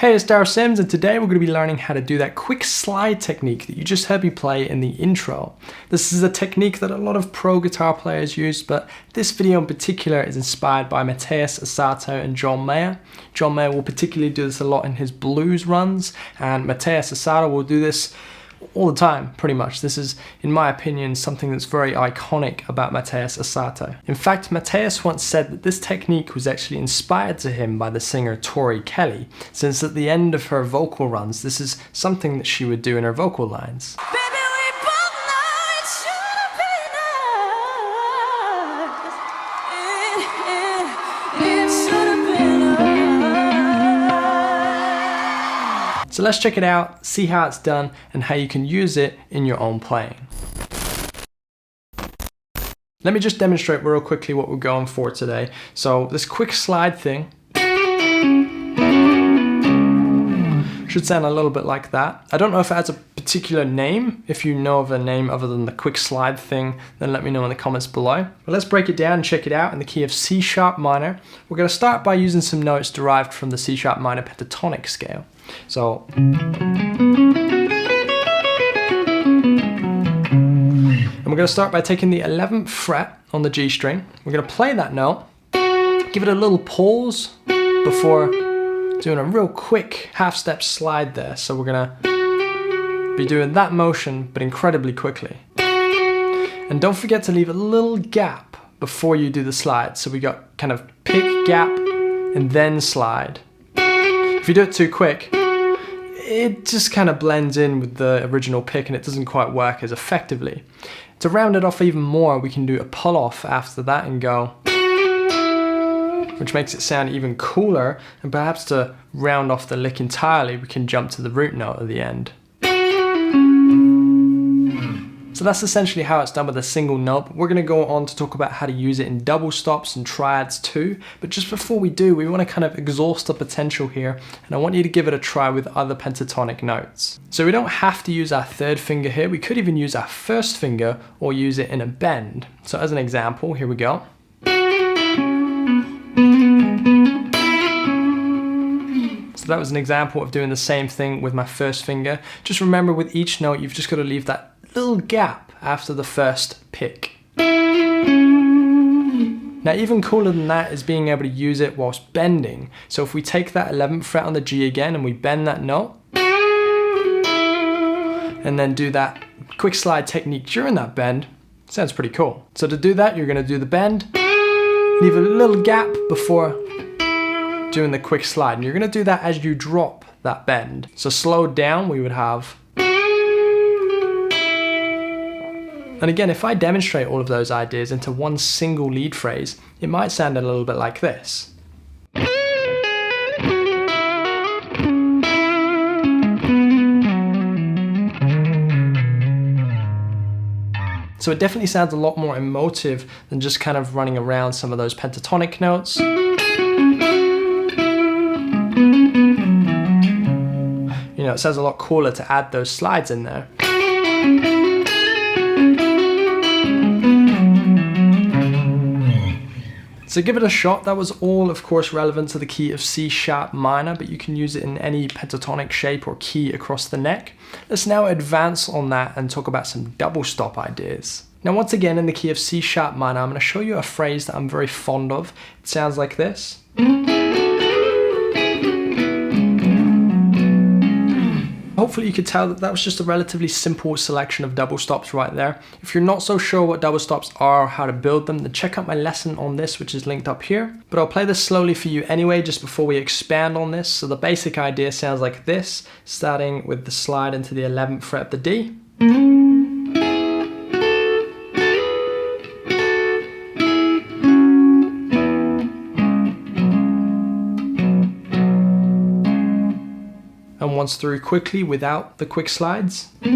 Hey, it's Darryl Syms, and today we're going to be learning how to do that quick slide technique that you just heard me play in the intro. This is a technique that a lot of pro guitar players use, but this video in particular is inspired by Mateus Asato and John Mayer. John Mayer will particularly do this a lot in his blues runs, and Mateus Asato will do this all the time, pretty much. This is, in my opinion, something that's very iconic about Mateus Asato. In fact, Mateus once said that this technique was actually inspired to him by the singer Tori Kelly, since at the end of her vocal runs, this is something that she would do in her vocal lines. So let's check it out, see how it's done, and how you can use it in your own playing. Let me just demonstrate real quickly what we're going for today. So this quick slide thing should sound a little bit like that. I don't know if it has a particular name. If you know of a name other than the quick slide thing, then let me know in the comments below. But let's break it down and check it out in the key of C sharp minor. We're going to start by using some notes derived from the C sharp minor pentatonic scale. So and we're going to start by taking the 11th fret on the G string. We're going to play that note, give it a little pause before doing a real quick half-step slide there. So we're going to be doing that motion, but incredibly quickly. And don't forget to leave a little gap before you do the slide. So we got kind of pick, gap, and then slide. If you do it too quick, it just kind of blends in with the original pick and it doesn't quite work as effectively. To round it off even more, we can do a pull off after that and go, which makes it sound even cooler. And perhaps to round off the lick entirely, we can jump to the root note at the end. So that's essentially how it's done with a single note, but we're going to go on to talk about how to use it in double stops and triads too. But just before we do, we want to kind of exhaust the potential here, and I want you to give it a try with other pentatonic notes. So we don't have to use our third finger here, we could even use our first finger or use it in a bend. So as an example, here we go. So that was an example of doing the same thing with my first finger. Just remember, with each note, you've just got to leave that little gap after the first pick. Now, even cooler than that is being able to use it whilst bending. So if we take that 11th fret on the G again and we bend that note, and then do that quick slide technique during that bend, sounds pretty cool. So to do that, you're going to do the bend, leave a little gap before doing the quick slide. And you're going to do that as you drop that bend. So slowed down, we would have. And again, if I demonstrate all of those ideas into one single lead phrase, it might sound a little bit like this. So it definitely sounds a lot more emotive than just kind of running around some of those pentatonic notes. You know, it sounds a lot cooler to add those slides in there. So give it a shot. That was all, of course, relevant to the key of C sharp minor, but you can use it in any pentatonic shape or key across the neck. Let's now advance on that and talk about some double stop ideas. Now, once again, in the key of C sharp minor, I'm going to show you a phrase that I'm very fond of. It sounds like this. Hopefully you could tell that that was just a relatively simple selection of double stops right there. If you're not so sure what double stops are or how to build them, then check out my lesson on this, which is linked up here. But I'll play this slowly for you anyway, just before we expand on this. So the basic idea sounds like this, starting with the slide into the 11th fret of the D. And once through quickly without the quick slides. So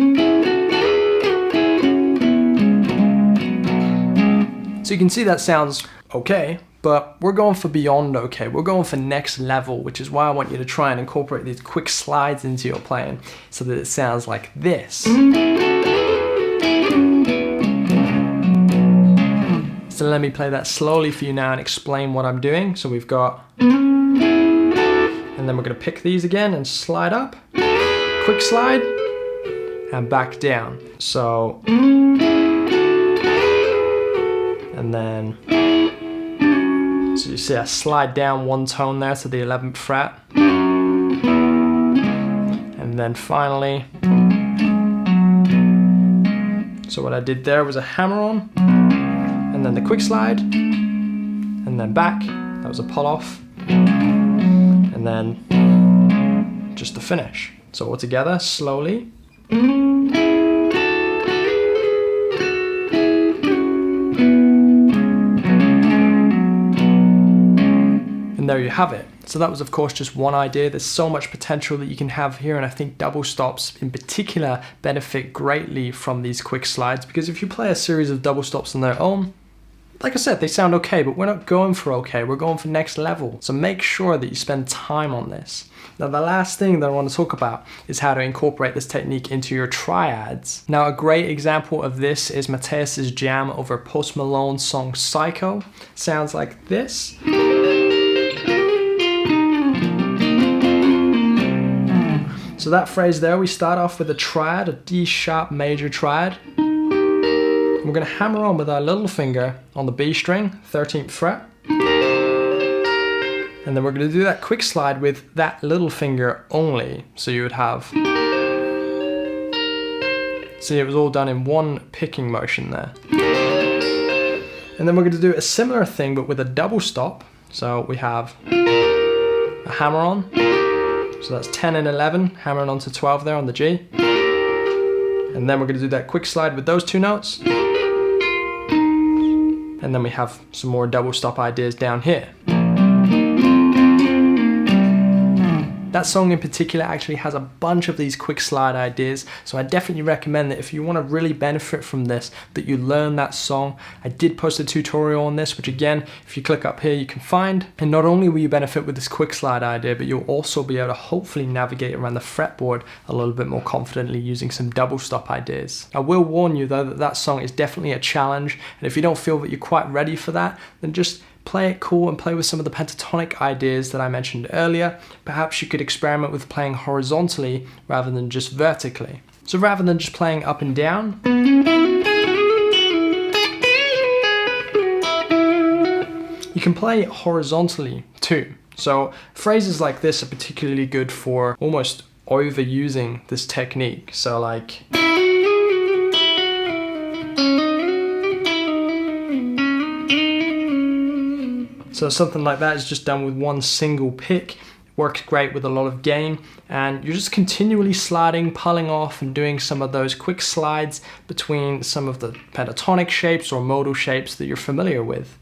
you can see that sounds okay, but we're going for beyond okay. We're going for next level, which is why I want you to try and incorporate these quick slides into your playing so that it sounds like this. So let me play that slowly for you now and explain what I'm doing. So we've got, and And then we're gonna pick these again and slide up, quick slide, and back down. So, and then, so you see I slide down one tone there to the 11th fret. And then finally, so what I did there was a hammer on, and then the quick slide, and then back, that was a pull off, and then just the finish. So all together, slowly. And there you have it. So that was of course just one idea. There's so much potential that you can have here, and I think double stops in particular benefit greatly from these quick slides, because if you play a series of double stops on their own, like I said, they sound okay, but we're not going for okay, we're going for next level. So make sure that you spend time on this. Now the last thing that I want to talk about is how to incorporate this technique into your triads. Now a great example of this is Mateus's jam over Post Malone's song Psycho. Sounds like this. So that phrase there, we start off with a triad, a D sharp major triad. We're going to hammer on with our little finger on the B string, 13th fret. And then we're going to do that quick slide with that little finger only. So you would have, see, it was all done in one picking motion there. And then we're going to do a similar thing but with a double stop. So we have a hammer on. So that's 10 and 11, hammering onto 12 there on the G. And then we're going to do that quick slide with those two notes. And then we have some more double stop ideas down here. That song in particular actually has a bunch of these quick slide ideas, so I definitely recommend that if you want to really benefit from this, that you learn that song. I did post a tutorial on this, which again, if you click up here, you can find. And not only will you benefit with this quick slide idea, but you'll also be able to hopefully navigate around the fretboard a little bit more confidently using some double stop ideas. I will warn you though that that song is definitely a challenge, and if you don't feel that you're quite ready for that, then just play it cool and play with some of the pentatonic ideas that I mentioned earlier. Perhaps you could experiment with playing horizontally rather than just vertically. So rather than just playing up and down, you can play horizontally too. So phrases like this are particularly good for almost overusing this technique. So like, so something like that is just done with one single pick. It works great with a lot of gain, and you're just continually sliding, pulling off, and doing some of those quick slides between some of the pentatonic shapes or modal shapes that you're familiar with.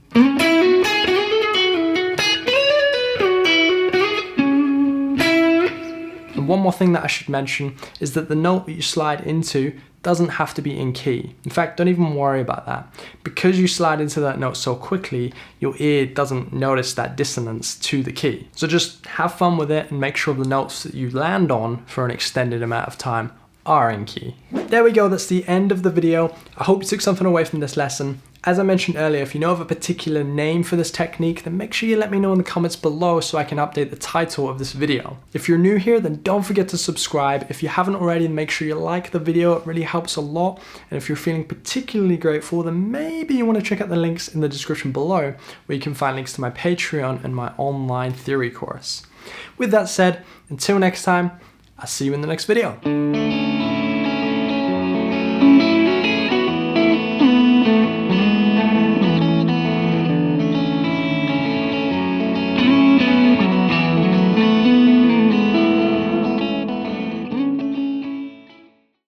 And one more thing that I should mention is that the note that you slide into doesn't have to be in key. In fact, don't even worry about that. Because you slide into that note so quickly, your ear doesn't notice that dissonance to the key. So just have fun with it and make sure the notes that you land on for an extended amount of time are in key. There we go, that's the end of the video. I hope you took something away from this lesson. As I mentioned earlier, if you know of a particular name for this technique, then make sure you let me know in the comments below so I can update the title of this video. If you're new here, then don't forget to subscribe. If you haven't already, then make sure you like the video, it really helps a lot. And if you're feeling particularly grateful, then maybe you want to check out the links in the description below, where you can find links to my Patreon and my online theory course. With that said, until next time, I'll see you in the next video.